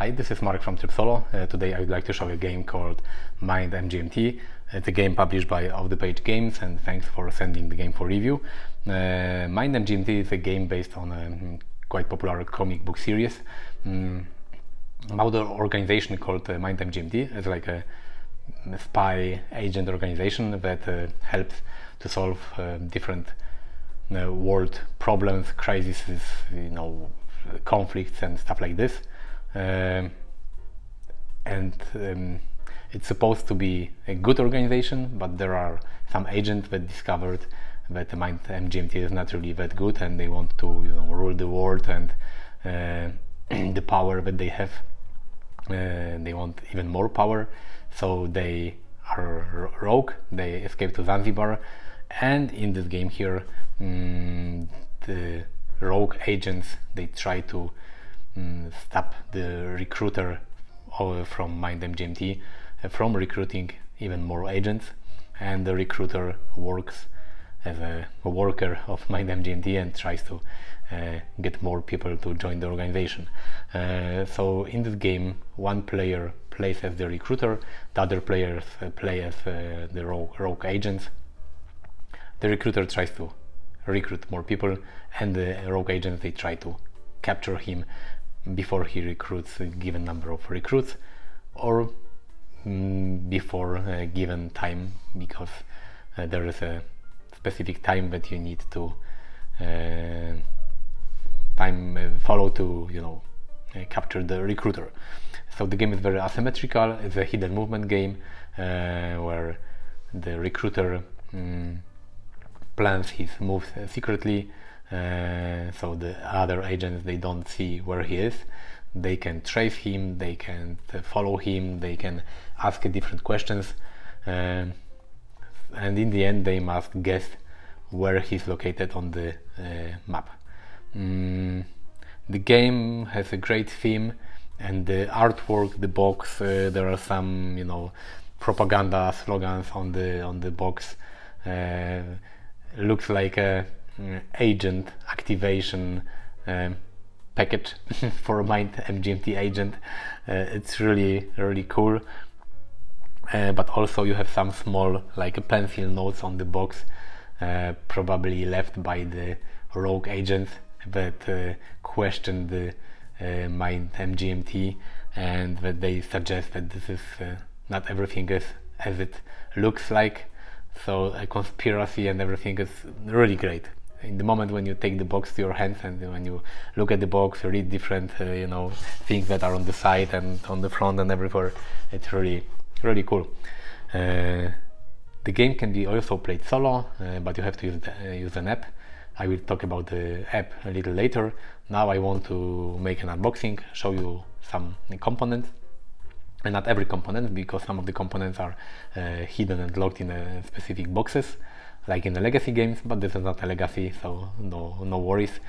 Hi, this is Mark from Tryb Solo. Today I would like to show a game called Mind MGMT. It's a game published by Off the Page Games, and thanks for sending the game for review. Mind MGMT is a game based on a quite popular comic book series about an organization called Mind MGMT. It's like a spy agent organization that helps to solve different world problems, crises, conflicts and stuff like this. It's supposed to be a good organization, but there are some agents that discovered that the Mind MGMT is not really that good, and they want to rule the world, and the power that they have, they want even more power. So they are rogue, they escape to Zanzibar, and in this game here the rogue agents, they try to stop the recruiter from Mind MGMT from recruiting even more agents, and the recruiter works as a worker of Mind MGMT and tries to get more people to join the organization. So in this game, one player plays as the recruiter, the other players play as the rogue agents. The recruiter tries to recruit more people, and the rogue agents, they try to capture him before he recruits a given number of recruits, or before a given time, because there is a specific time that you need to follow to capture the recruiter. So the game is very asymmetrical. It's a hidden movement game where the recruiter plans his moves secretly, so the other agents, they don't see where he is. They can trace him, they can follow him, they can ask different questions, and in the end they must guess where he's located on the map. The game has a great theme, and the artwork, the box, there are some propaganda slogans on the box. Looks like a agent activation package for a Mind MGMT agent. It's really cool, but also you have some small, like a pencil notes on the box, probably left by the rogue agents that question the Mind MGMT, and that they suggest that this is not everything is as it looks like. So a conspiracy and everything is really great. In the moment when you take the box to your hands, and when you look at the box, you read different things that are on the side and on the front and everywhere, it's really cool. The game can be also played solo, but you have to use an app. I will talk about the app a little later. Now I want to make an unboxing, show you some components. And not every component, because some of the components are hidden and locked in specific boxes, like in the legacy games, but this is not a legacy, so no worries.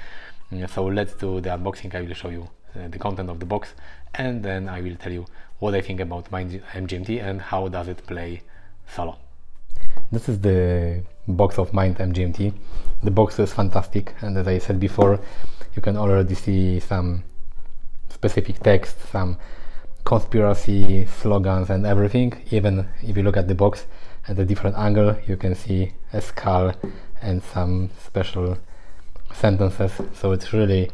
So let's do the unboxing. I will show you the content of the box, and then I will tell you what I think about Mind MGMT and how does it play solo. This is the box of Mind MGMT. The box is fantastic, and as I said before, you can already see some specific text, some conspiracy slogans and everything. Even if you look at the box at a different angle, you can see a skull and some special sentences. So it's really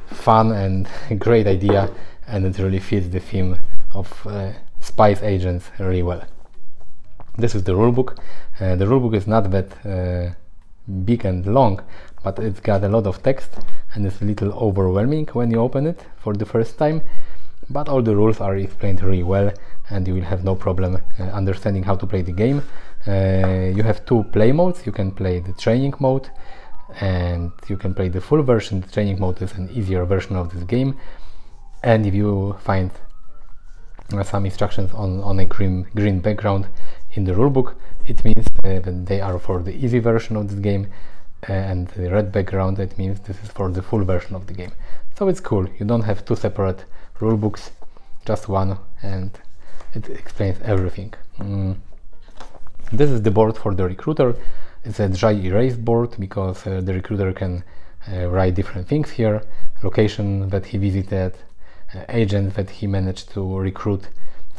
fun and a great idea, and it really fits the theme of spies agents really well. This is the rulebook. The rulebook is not that big and long, but it's got a lot of text, and it's a little overwhelming when you open it for the first time. But all the rules are explained really well, and you will have no problem understanding how to play the game. You have two play modes. You can play the training mode, and you can play the full version. The training mode is an easier version of this game, and if you find some instructions on a green background in the rulebook, it means that they are for the easy version of this game, and the red background, that means this is for the full version of the game. So it's cool. You don't have two separate rule books, just one, and it explains everything. This is the board for the recruiter. It's a dry erase board, because the recruiter can write different things here: location that he visited, agents that he managed to recruit.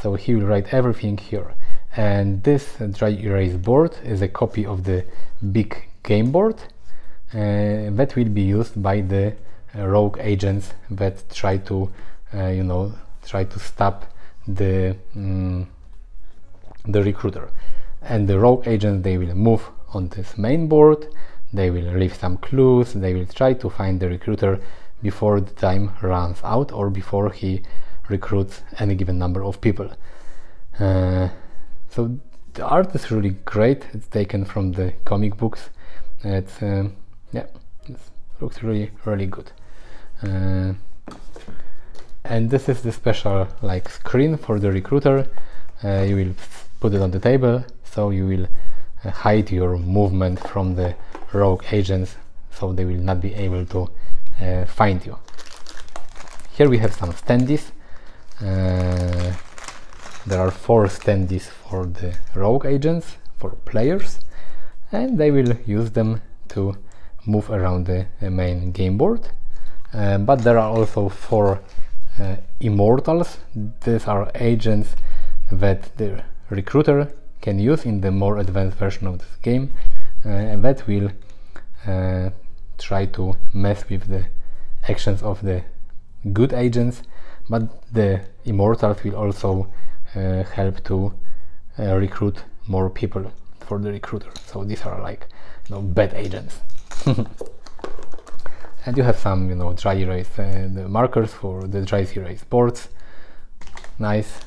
So he will write everything here. And this dry erase board is a copy of the big game board that will be used by the rogue agents that try to stop the recruiter. And the rogue agents, they will move on this main board, they will leave some clues, they will try to find the recruiter before the time runs out or before he recruits any given number of people. So the art is really great. It's taken from the comic books. It looks really good. And this is the special like screen for the recruiter. You will put it on the table, so you will hide your movement from the rogue agents, so they will not be able to find you. Here we have some standees. There are 4 standees for the rogue agents, for players, and they will use them to move around the main game board. But there are also 4 immortals. These are agents that the recruiter can use in the more advanced version of this game, and that will try to mess with the actions of the good agents, but the immortals will also help to recruit more people for the recruiter. So these are like bad agents. And you have some dry erase the markers for the dry erase boards. Nice.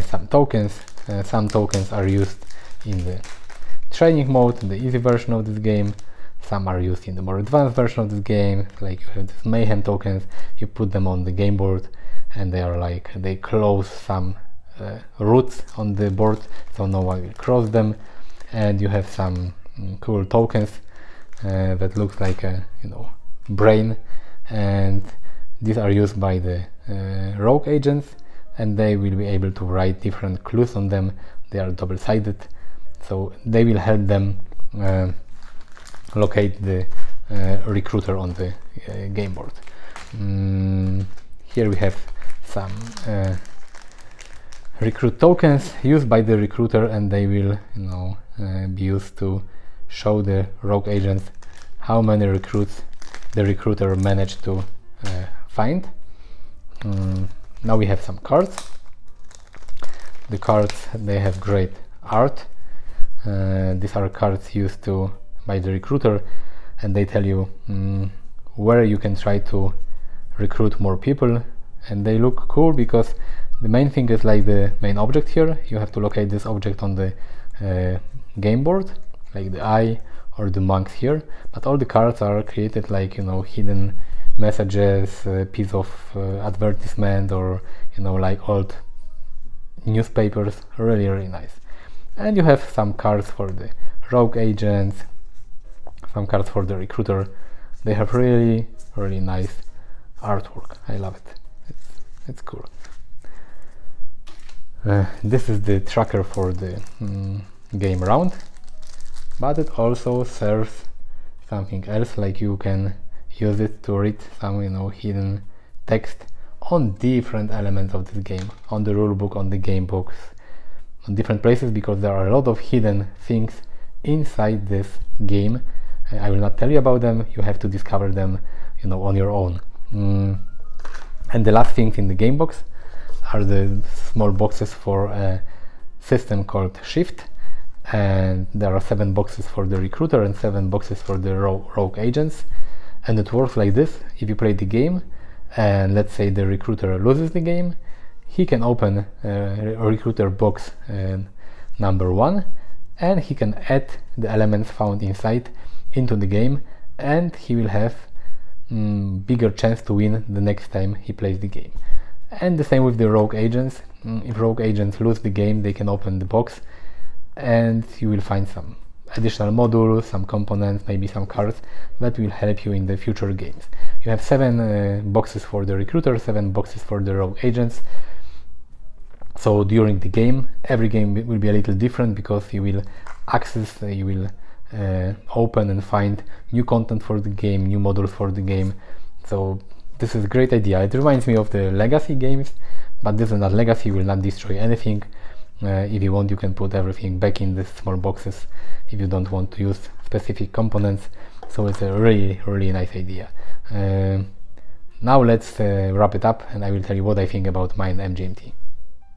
Some tokens. Some tokens are used in the training mode, in the easy version of this game. Some are used in the more advanced version of this game. Like you have these mayhem tokens, you put them on the game board, and they are like, they close some routes on the board, so no one will cross them. And you have some cool tokens that looks like a brain, and these are used by the rogue agents, and they will be able to write different clues on them. They are double-sided, so they will help them locate the recruiter on the game board. Here we have some recruit tokens used by the recruiter, and they will be used to show the rogue agents how many recruits the recruiter managed to find. Now we have some cards. The cards, they have great art. These are cards used by the recruiter, and they tell you where you can try to recruit more people, and they look cool because the main thing is like the main object here. You have to locate this object on the game board, like the eye or the monks here, but all the cards are created like hidden messages, piece of advertisement, or like old newspapers. Really nice. And you have some cards for the rogue agents, some cards for the recruiter. They have really nice artwork. I love it. It's cool. This is the tracker for the game round, but it also serves something else, like you can use it to read some hidden text on different elements of this game, on the rulebook, on the game books, on different places, because there are a lot of hidden things inside this game. I will not tell you about them. You have to discover them on your own. And the last things in the game box are the small boxes for a system called Shift, and there are 7 boxes for the recruiter and 7 boxes for the rogue agents. And it works like this: if you play the game and let's say the recruiter loses the game, he can open a recruiter box number 1, and he can add the elements found inside into the game, and he will have bigger chance to win the next time he plays the game. And the same with the rogue agents. If rogue agents lose the game, they can open the box, and you will find some additional modules, some components, maybe some cards that will help you in the future games. You have 7 boxes for the recruiter, 7 boxes for the rogue agents. So during the game, every game will be a little different, because you will access, you will open and find new content for the game, new modules for the game. So this is a great idea. It reminds me of the legacy games, but this is not legacy, will not destroy anything. If you want, you can put everything back in these small boxes if you don't want to use specific components. So it's a really nice idea. Now let's wrap it up, and I will tell you what I think about Mind MGMT.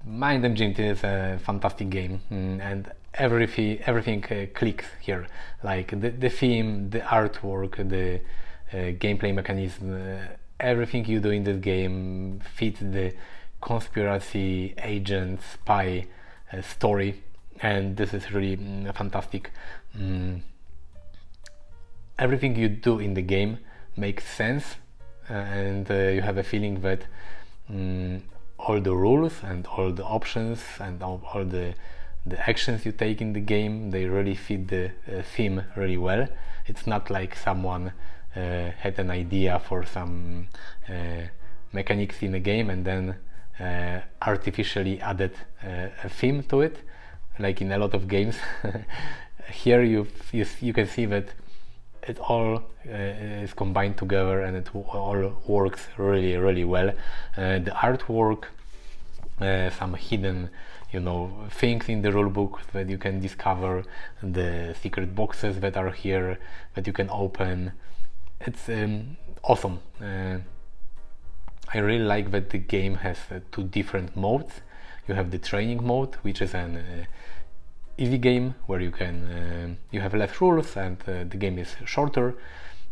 Mind MGMT is a fantastic game, and everything clicks here. Like the theme, the artwork, the gameplay mechanism, everything you do in this game fits the conspiracy, agent, spy story, and this is really fantastic. Everything you do in the game makes sense, and you have a feeling that all the rules and all the options and all the actions you take in the game, they really fit the theme really well. It's not like someone had an idea for some mechanics in the game and then artificially added a theme to it, like in a lot of games. Here you can see that it all is combined together, and it all works really well. The artwork, some hidden things in the rulebook that you can discover, the secret boxes that are here that you can open. It's awesome. I really like that the game has two different modes. You have the training mode, which is an easy game where you can you have less rules and the game is shorter.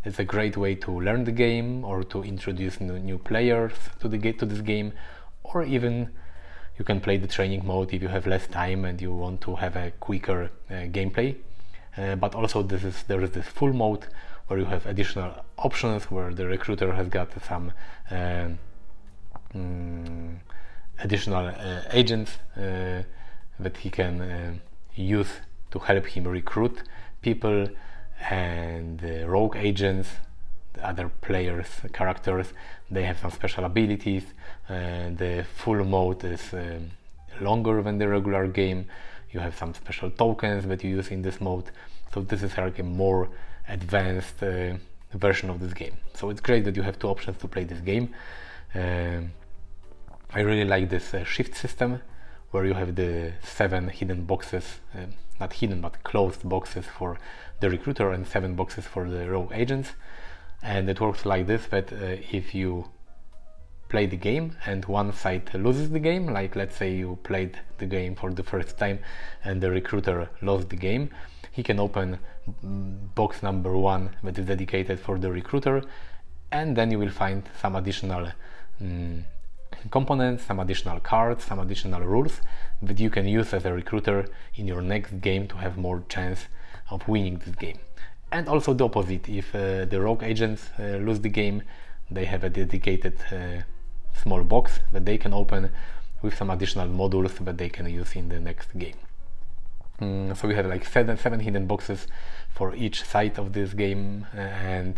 It's a great way to learn the game or to introduce new players to this game, or even you can play the training mode if you have less time and you want to have a quicker gameplay. But also there is this full mode where you have additional options, where the recruiter has got some additional agents that he can use to help him recruit people, and rogue agents, the other players, characters, they have some special abilities. The full mode is longer than the regular game. You have some special tokens that you use in this mode, so this is like a more advanced version of this game. So it's great that you have two options to play this game. I really like this shift system, where you have the 7 hidden boxes, not hidden but closed boxes for the recruiter and 7 boxes for the rogue agents. And it works like this, that if you play the game and one side loses the game, like let's say you played the game for the first time and the recruiter lost the game, he can open box number 1 that is dedicated for the recruiter, and then you will find some additional components, some additional cards, some additional rules that you can use as a recruiter in your next game to have more chance of winning this game. And also the opposite, if the rogue agents lose the game, they have a dedicated small box that they can open with some additional modules that they can use in the next game. So we have like seven hidden boxes for each side of this game, and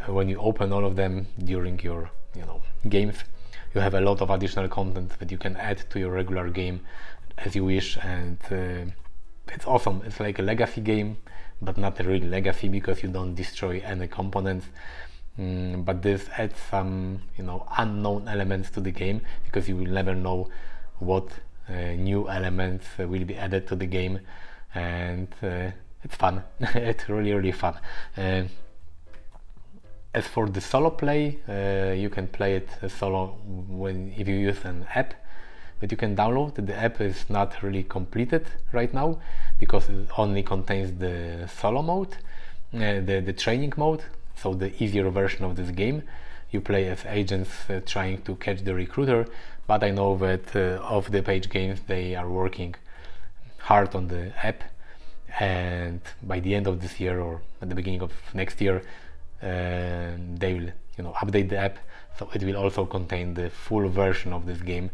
when you open all of them during your games, you have a lot of additional content that you can add to your regular game as you wish, and it's awesome. It's like a legacy game, but not a real legacy because you don't destroy any components. But this adds some unknown elements to the game, because you will never know what new elements will be added to the game, and it's fun. It's really fun. As for the solo play, you can play it solo if you use an app that you can download. The app is not really completed right now because it only contains the solo mode, the training mode, so the easier version of this game. You play as agents trying to catch the recruiter, but I know that of the page games, they are working hard on the app, and by the end of this year or at the beginning of next year, they will update the app, so it will also contain the full version of this game,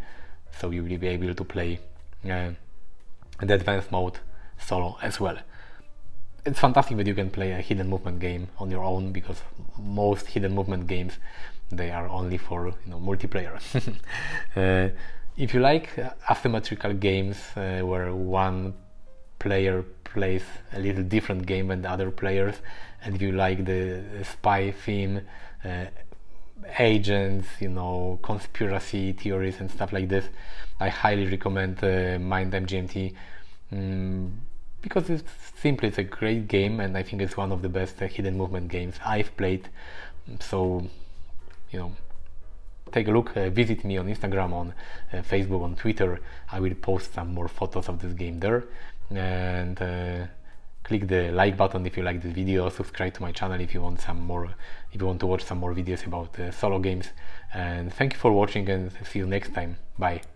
so you will be able to play the advanced mode solo as well. It's fantastic that you can play a hidden movement game on your own, because most hidden movement games, they are only for multiplayer. If you like asymmetrical games where one player plays a little different game than the other players, and if you like the spy theme, agents, you know, conspiracy theories and stuff like this, I highly recommend Mind MGMT, because it's a great game, and I think it's one of the best hidden movement games I've played. So, you know, take a look, visit me on Instagram, on Facebook, on Twitter. I will post some more photos of this game there, and click the like button if you like this video. Subscribe to my channel if you want to watch some more videos about solo games. And thank you for watching, and see you next time. Bye.